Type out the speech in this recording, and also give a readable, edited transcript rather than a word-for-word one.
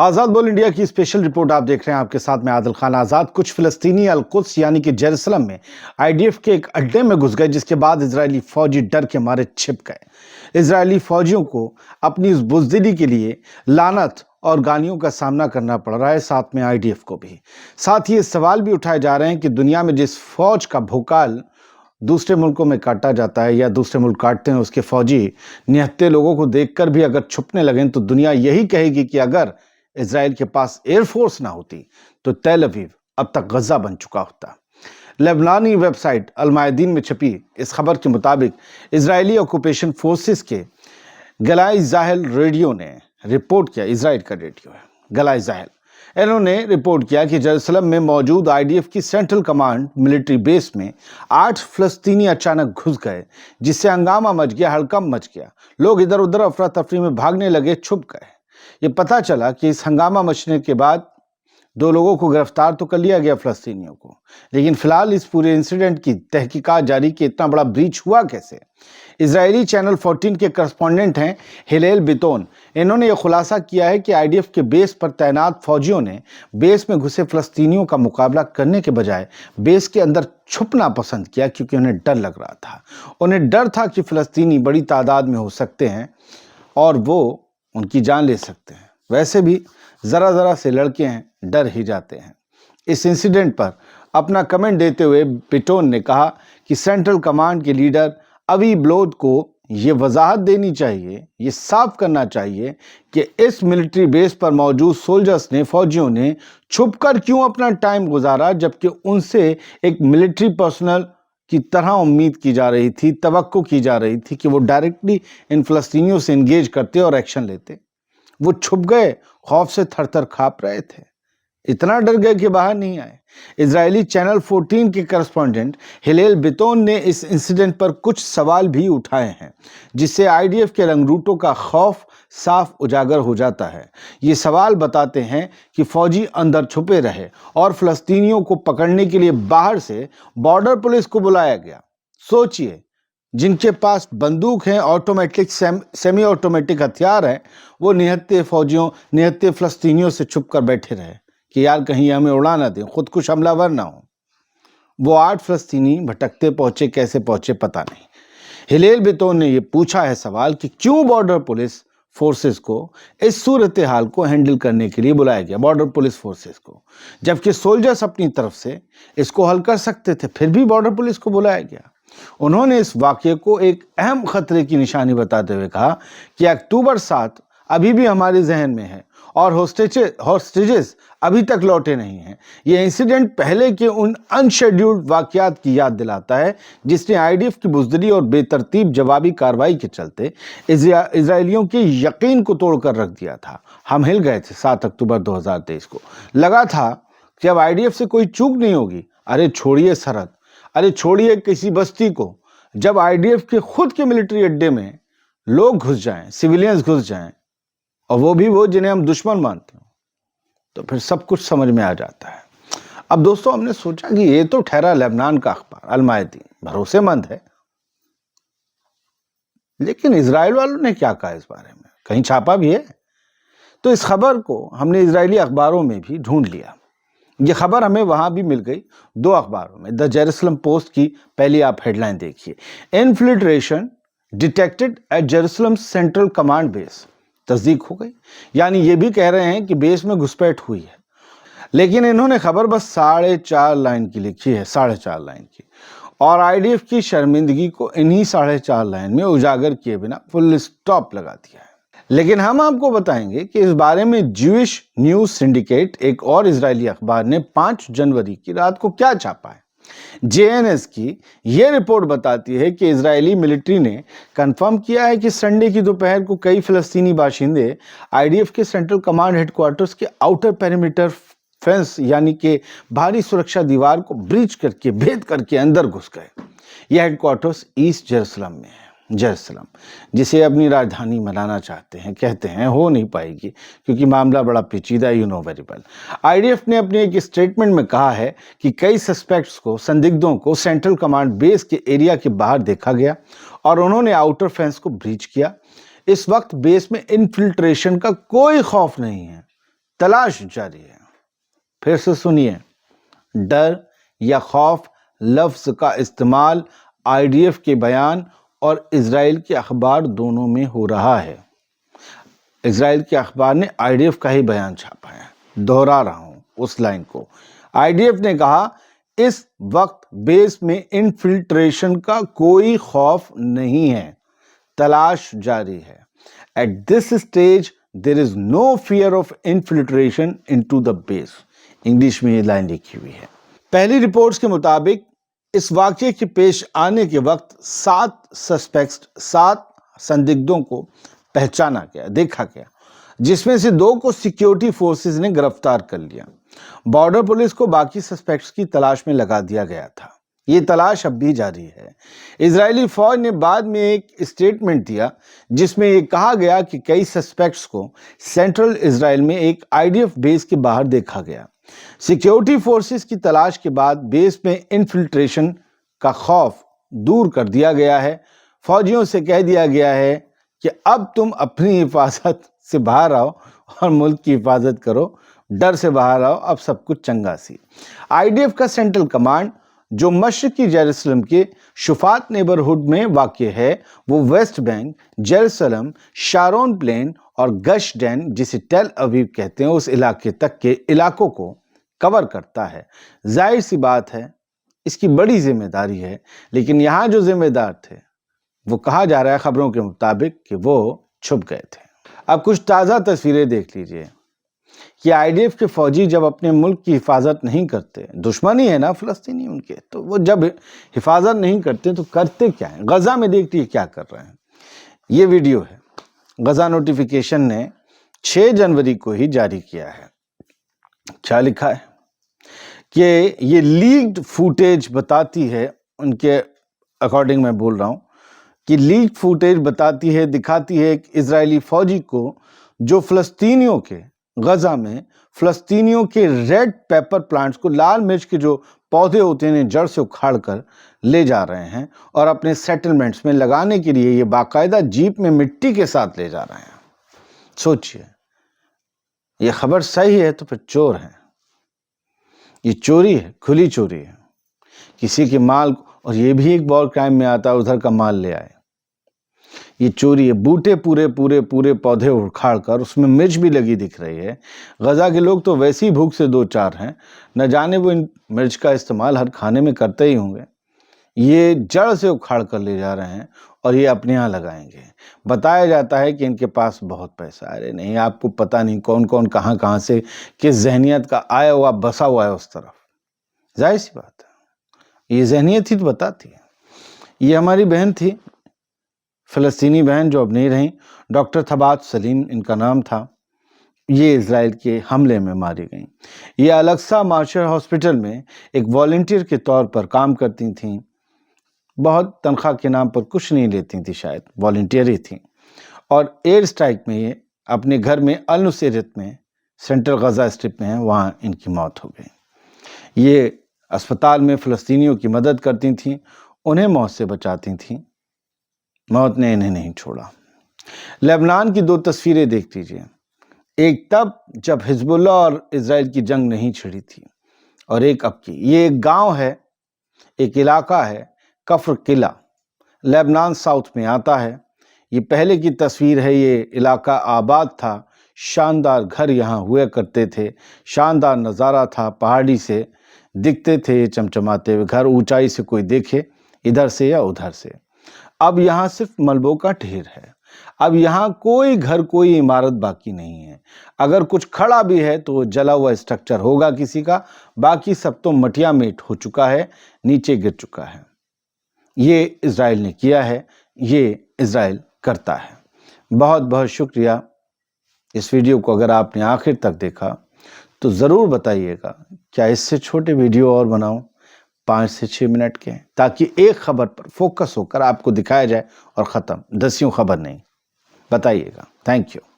आजाद बोल इंडिया की special report आप देख रहे हैं। आपके साथ में आदिल खान आजाद। कुछ फिलिस्तीनी अल-कुद्स यानी कि जेरूसलम में आईडीएफ के एक अड्डे में घुस गए, जिसके बाद इजरायली फौजी डर के मारे छिप गए। इजरायली फौजियों को अपनी इस बुज़दिली के लिए लानत और गालियों का सामना करना पड़ रहा है, साथ में आईडीएफ को भी। साथ ही ये सवाल भी उठाए जा रहे हैं कि दुनिया में जिस फौज का भोकाल दूसरे मुल्कों में काटा जाता है या दूसरे मुल्क काटते हैं, उसके फौजी निहत्थे लोगों को देखकर भी अगर छुपने लगें तो दुनिया यही कहेगी कि अगर इजराइल के पास एयरफोर्स ना होती तो तेल अवीव अब तक गजा बन चुका होता। लेबनानी वेबसाइट अल-मायदीन में छपी इस खबर के मुताबिक इजरायली ऑक्यूपेशन फोर्सेस के गलाई ज़ाहिल रेडियो ने रिपोर्ट किया। इजराइल का रेडियो है गलाई ज़ाहिल। इन्होंने रिपोर्ट किया कि जेरूसलम में मौजूद आईडीएफ की सेंट्रल कमांड मिलिट्री बेस में 8 फिलिस्तीनी अचानक घुस गए, जिससे हंगामा मच गया, हड़कंप मच गया। लोग इधर उधर अफरा तफरी में भागने लगे, छुप गए। ये पता चला कि इस हंगामा मचने के बाद 2 लोगों को गिरफ्तार तो कर लिया गया फिलिस्तीनियों को, लेकिन फिलहाल इस पूरे इंसिडेंट की तहकीकात जारी कि इतना बड़ा ब्रीच हुआ कैसे। इजरायली चैनल 14 के करस्पॉन्डेंट हैं हिलेल बितोन। इन्होंने ये खुलासा किया है कि आईडीएफ के बेस पर तैनात फौजियों ने बेस में घुसे फिलिस्तीनियों का मुकाबला करने के बजाय बेस के अंदर छुपना पसंद किया, क्योंकि उन्हें डर लग रहा था। उन्हें डर था कि फिलिस्तीनी बड़ी तादाद में हो सकते हैं और वो उनकी जान ले सकते हैं। वैसे भी ज़रा से लड़के हैं, डर ही जाते हैं। इस इंसिडेंट पर अपना कमेंट देते हुए बिटोन ने कहा कि सेंट्रल कमांड के लीडर अवी ब्लोद को ये वजाहत देनी चाहिए, ये साफ करना चाहिए कि इस मिलिट्री बेस पर मौजूद सोल्जर्स ने, फौजियों ने छुपकर क्यों अपना टाइम गुजारा, जबकि उनसे एक मिलिट्री पर्सनल की तरह उम्मीद की जा रही थी, तवक्को की जा रही थी कि वो डायरेक्टली इन फिलिस्तीनियों से इंगेज करते और एक्शन लेते। वो छुप गए, खौफ से थर-थर कांप रहे थे, इतना डर गए कि बाहर नहीं आए। इजरायली चैनल 14 के करस्पॉन्डेंट हिलेल बितोन ने इस इंसिडेंट पर कुछ सवाल भी उठाए हैं, जिससे आईडीएफ के रंगरूटों का खौफ साफ उजागर हो जाता है। ये सवाल बताते हैं कि फौजी अंदर छुपे रहे और फिलिस्तीनियों को पकड़ने के लिए बाहर से बॉर्डर पुलिस को बुलाया गया। सोचिए, जिनके पास बंदूक हैं, ऑटोमेटिक सेमी ऑटोमेटिक हथियार हैं, वो निहत्थे फिलिस्तीनियों से छुप कर बैठे रहे कि यार कहीं हमें उड़ा ना दें, खुद कुछ हमलावर ना हो। वो 8 फिलिस्तीनी भटकते पहुंचे, कैसे पहुंचे पता नहीं। हिलेल बितोन ने ये पूछा है सवाल कि क्यों बॉर्डर पुलिस फोर्सेस को इस सूरत हाल को हैंडल करने के लिए बुलाया गया, बॉर्डर पुलिस फोर्सेस को, जबकि सोल्जर्स अपनी तरफ से इसको हल कर सकते थे, फिर भी बॉर्डर पुलिस को बुलाया गया। उन्होंने इस वाक़ये को एक अहम खतरे की निशानी बताते हुए कहा कि अक्टूबर 7 अभी भी हमारे जहन में है और हॉस्टेजेस अभी तक लौटे नहीं हैं। ये इंसिडेंट पहले के उन अनशेड्यूल्ड वाक़यात की याद दिलाता है, जिसने आईडीएफ की बुज़दिली और बेतरतीब जवाबी कार्रवाई के चलते इजरायलियों के यकीन को तोड़कर रख दिया था। हम हिल गए थे 7 अक्टूबर 2023 को। लगा था कि अब आईडीएफ से कोई चूक नहीं होगी। अरे छोड़िए सरहद, अरे छोड़िए किसी बस्ती को, जब आईडीएफ के खुद के मिलिट्री अड्डे में लोग घुस जाएं, सिविलियंस घुस जाएं, और वो भी वो जिन्हें हम दुश्मन मानते हो, तो फिर सब कुछ समझ में आ जाता है। अब दोस्तों, हमने सोचा कि ये तो ठहरा लेबनान का अखबार अल-मायदीन, भरोसेमंद है, लेकिन इजराइल वालों ने क्या कहा इस बारे में, कहीं छापा भी है? तो इस खबर को हमने इजरायली अखबारों में भी ढूंढ लिया। ये खबर हमें वहां भी मिल गई, 2 अखबारों में। द जेरूसलम पोस्ट की पहली आप हेडलाइन देखिए, infiltration detected at Jerusalem central command base. तस्दीक हो गई, यानी ये भी कह रहे हैं कि बेस में घुसपैठ हुई है, लेकिन इन्होंने खबर बस 4.5 लाइन की लिखी है, 4.5 लाइन की, और आईडीएफ की शर्मिंदगी को इन्हीं 4.5 लाइन में उजागर किए बिना फुल स्टॉप लगा दिया है। लेकिन हम आपको बताएंगे कि इस बारे में ज्यूइश न्यूज सिंडिकेट, एक और इजरायली अखबार, ने 5 जनवरी की रात को क्या छापा है। जेएनएस की यह रिपोर्ट बताती है कि इजरायली मिलिट्री ने कंफर्म किया है कि संडे की दोपहर को कई फिलिस्तीनी बाशिंदे आईडीएफ के सेंट्रल कमांड हेडक्वार्टर्स के आउटर पेरीमीटर फेंस यानी कि बाहरी सुरक्षा दीवार को ब्रीच करके, भेद करके अंदर घुस गए। यह हेडक्वार्टर्स ईस्ट जेरूसलम में है। जेरूसलम, जिसे अपनी राजधानी बनाना चाहते हैं, कहते हैं हो नहीं पाएगी क्योंकि मामला बड़ा पेचीदा, you know very well. IDF ने अपने एक स्टेटमेंट में कहा है कि कई सस्पेक्ट्स को, संदिग्धों को सेंट्रल कमांड बेस के एरिया के बाहर देखा गया और उन्होंने आउटर फेंस को ब्रीच किया। इस वक्त बेस में इन्फिल्ट्रेशन का कोई खौफ नहीं है। तलाश जारी है। फिर से सुनिए, डर या खौफ लफ्ज का इस्तेमाल आईडीएफ के बयान और इजराइल के अखबार दोनों में हो रहा है। इजराइल के अखबार ने आईडीएफ का ही बयान छापा है। दोहरा रहा हूं उस लाइन को। आईडीएफ ने कहा, इस वक्त बेस में इन्फिल्ट्रेशन का कोई खौफ नहीं है, तलाश जारी है। At this stage there is no fear of infiltration into the base. English में ये लाइन लिखी हुई है। पहली रिपोर्ट्स के मुताबिक इस वाकये के पेश आने के वक्त 7 संदिग्धों को पहचाना गया, देखा गया, जिसमें से 2 को सिक्योरिटी फोर्सेस ने गिरफ्तार कर लिया। बॉर्डर पुलिस को बाकी सस्पेक्ट्स की तलाश में लगा दिया गया था। ये तलाश अब भी जारी है। इजरायली फौज ने बाद में एक स्टेटमेंट दिया जिसमें ये कहा गया कि कई सस्पेक्ट्स को सेंट्रल इजराइल में एक आईडीएफ बेस के बाहर देखा गया। सिक्योरिटी फोर्सेस की तलाश के बाद बेस में इन्फिल्ट्रेशन का खौफ दूर कर दिया गया है। फौजियों से कह दिया गया है कि अब तुम अपनी हिफाजत से बाहर आओ और मुल्क की हिफाजत करो, डर से बाहर आओ, अब सब कुछ चंगा सी। आईडीएफ का सेंट्रल कमांड जो मशरकी जेरूसलम के शुफात नेबरहुड में वाक़ है, वो West Bank, Jerusalem, Sharon plain और गश डैन, जिसे टेल अवीव कहते हैं, उस इलाके तक के इलाकों को कवर करता है। जाहिर सी बात है इसकी बड़ी जिम्मेदारी है, लेकिन यहाँ जो जिम्मेदार थे वो कहा जा रहा है खबरों के मुताबिक कि वो छुप गए थे। अब कुछ ताज़ा तस्वीरें देख लीजिए कि आईडीएफ के फौजी जब अपने मुल्क की हिफाजत नहीं करते, दुश्मनी है ना फ़लस्तीनी उनके, तो वो जब हिफाजत नहीं करते तो करते क्या हैं। गज़ा में देखिए क्या कर रहे हैं। ये वीडियो है, गज़ा नोटिफिकेशन ने 6 जनवरी को ही जारी किया है। क्या लिखा है कि ये लीक्ड फुटेज बताती है, उनके अकॉर्डिंग मैं बोल रहा हूँ, कि लीक फुटेज बताती है, दिखाती है एक इजरायली फौजी को जो फ़लस्तीनियों के गज़ा में फ़लस्तीनियों के रेड पेपर प्लांट्स को, लाल मिर्च के जो पौधे होते हैं, जड़ से उखाड़ कर ले जा रहे हैं और अपने सेटलमेंट्स में लगाने के लिए ये बाकायदा जीप में मिट्टी के साथ ले जा रहे हैं। सोचिए, ये खबर सही है तो फिर चोर हैं। ये चोरी है, खुली चोरी है। किसी के माल, और ये भी एक वॉर क्राइम में आता है, उधर का माल ले आए। ये चोरी है। बूटे पूरे पौधे उखाड़ कर उसमें मिर्च भी लगी दिख रही है। गज़ा के लोग तो वैसे ही भूख से 2-4 हैं, न जाने वो इन मिर्च का इस्तेमाल हर खाने में करते ही होंगे। ये जड़ से उखाड़ कर ले जा रहे हैं और ये अपने यहाँ लगाएंगे। बताया जाता है कि इनके पास बहुत पैसा है। अरे नहीं, आपको पता नहीं कौन कौन कहाँ से किस जहनियत का आया हुआ बसा हुआ है उस तरफ। जाहिर सी बात है, ये जहनियत ही तो बताती है। ये हमारी बहन थी, फ़लस्तीनी बहन जो अब नहीं रही, डॉक्टर थबात सलीम इनका नाम था। ये इजराइल के हमले में मारी गई। ये अलक्सा मार्शल हॉस्पिटल में एक वॉलंटियर के तौर पर काम करती थीं। बहुत तनख्वाह के नाम पर कुछ नहीं लेती थी, शायद वॉलंटियर ही थी। और एयर स्ट्राइक में ये अपने घर में अल नुसैरत में, सेंट्रल गज़ा स्ट्रिप में है, वहाँ इनकी मौत हो गई। ये अस्पताल में फ़लस्तीनियों की मदद करती थीं, उन्हें मौत से बचाती थीं। मौत ने इन्हें नहीं छोड़ा। लेबनान की 2 तस्वीरें देख लीजिए। एक तब जब हिजबुल्लाह और इजराइल की जंग नहीं छिड़ी थी, और एक अब की। ये एक गांव है, एक इलाका है, कफ्र किला, लेबनान साउथ में आता है। ये पहले की तस्वीर है। ये इलाका आबाद था, शानदार घर यहाँ हुआ करते थे, शानदार नज़ारा था, पहाड़ी से दिखते थे चमचमाते हुए घर, ऊंचाई से कोई देखे इधर से या उधर से। अब यहाँ सिर्फ मलबों का ढेर है। अब यहाँ कोई घर, कोई इमारत बाकी नहीं है। अगर कुछ खड़ा भी है तो वो जला हुआ स्ट्रक्चर होगा किसी का, बाकी सब तो मटिया मेट हो चुका है, नीचे गिर चुका है। ये इजराइल ने किया है, ये इजराइल करता है। बहुत बहुत शुक्रिया। इस वीडियो को अगर आपने आखिर तक देखा तो ज़रूर बताइएगा, क्या इससे छोटे वीडियो और बनाऊं 5 से 6 मिनट के, ताकि एक खबर पर फोकस होकर आपको दिखाया जाए और ख़त्म, दसियों खबर नहीं। बताइएगा। Thank you.